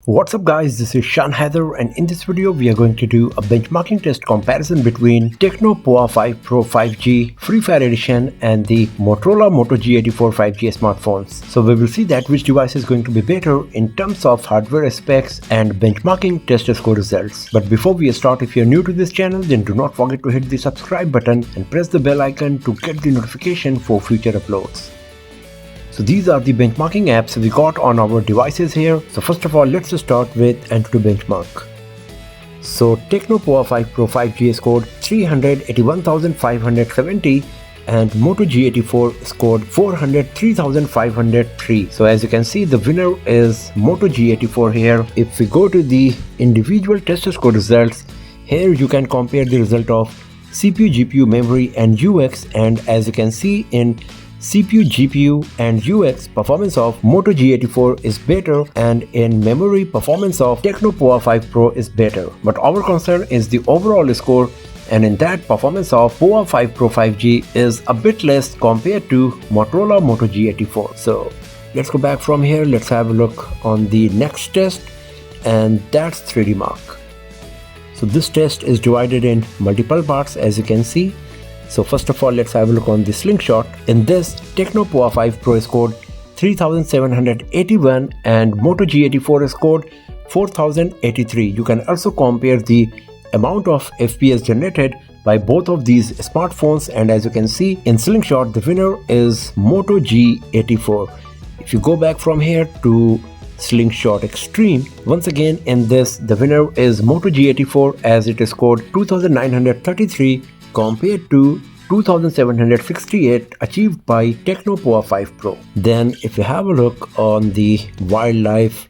What's up guys, this is Shan Heather, and in this video we are going to do a benchmarking test comparison between Tecno Pova 5 Pro 5G Free Fire Edition and the Motorola Moto G84 5G smartphones. So we will see that which device is going to be better in terms of hardware specs and benchmarking test score results. But before we start, if you are new to this channel, then do not forget to hit the subscribe button and press the bell icon to get the notification for future uploads. So these are the benchmarking apps we got on our devices here. So first of all, let's start with AnTuTu benchmark. So Tecno Pova 5 Pro 5G scored 381,570 and Moto G84 scored 403,503. So as you can see, the winner is Moto G84 here. If we go to the individual test score results, here you can compare the result of CPU, GPU, memory and UX, and as you can see in CPU, GPU and UX, performance of Moto G84 is better, and in memory, performance of Tecno Pova 5 Pro is better. But our concern is the overall score, and in that, performance of Pova 5 Pro 5G is a bit less compared to Motorola Moto G84. So let's go back from here, let's have a look on the next test, and that's 3D Mark. So this test is divided in multiple parts, as you can see. So first of all, let's have a look on the Slingshot. In this, Tecno Pova 5 Pro scored 3,781 and Moto G84 scored 4,083. You can also compare the amount of FPS generated by both of these smartphones, and as you can see in Slingshot, the winner is Moto G84. If you go back from here to Slingshot Extreme, once again in this, the winner is Moto G84 as it scored 2,933 compared to 2,768 achieved by Tecno Pova 5 Pro. Then if you have a look on the wildlife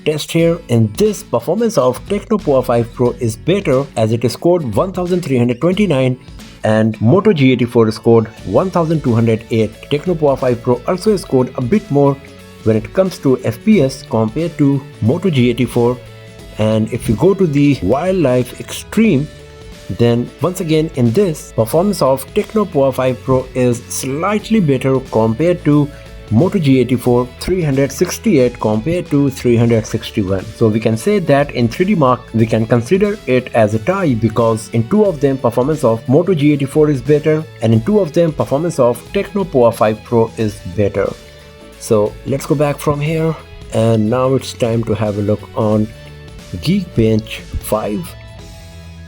test here, in this, performance of Tecno Pova 5 Pro is better as it scored 1,329 and Moto G84 scored 1,208. Tecno Pova 5 Pro also scored a bit more when it comes to FPS compared to Moto G84. And if you go to the wildlife extreme, then once again in this, performance of Tecno Pova 5 Pro is slightly better compared to Moto G84, 368 compared to 361. So we can say that in 3D Mark we can consider it as a tie, because in two of them performance of Moto G84 is better, and in two of them performance of Tecno Pova 5 Pro is better. So let's go back from here, and now it's time to have a look on Geekbench 5.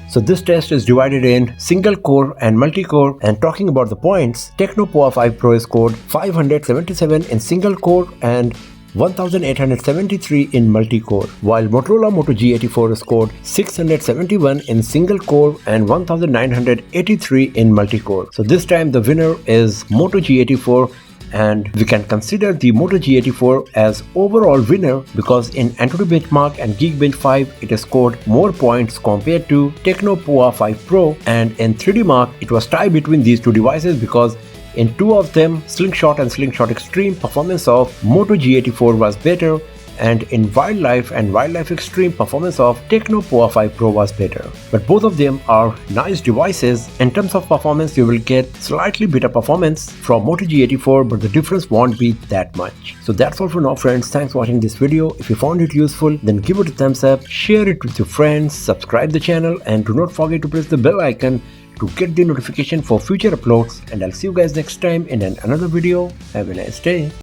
So this test is divided in single core and multi-core, and talking about the points, Tecno Pova 5 Pro scored 577 in single core and 1,873 in multi-core, while Motorola Moto G84 scored 671 in single core and 1,983 in multi-core. So this time the winner is Moto G84, and we can consider the Moto G84 as overall winner because in AnTuTu benchmark and Geekbench 5 it scored more points compared to Tecno Pova 5 Pro, and in 3D Mark it was tied between these two devices because in two of them, Slingshot and Slingshot Extreme, performance of Moto G84 was better, and in Wildlife and Wildlife Extreme, performance of Tecno Pova 5 Pro was better. But both of them are nice devices. In terms of performance, you will get slightly better performance from Moto G84, but the difference won't be that much. So that's all for now, friends. Thanks for watching this video. If you found it useful, then give it a thumbs up, share it with your friends, subscribe the channel, and do not forget to press the bell icon to get the notification for future uploads. And I'll see you guys next time in another video. Have a nice day.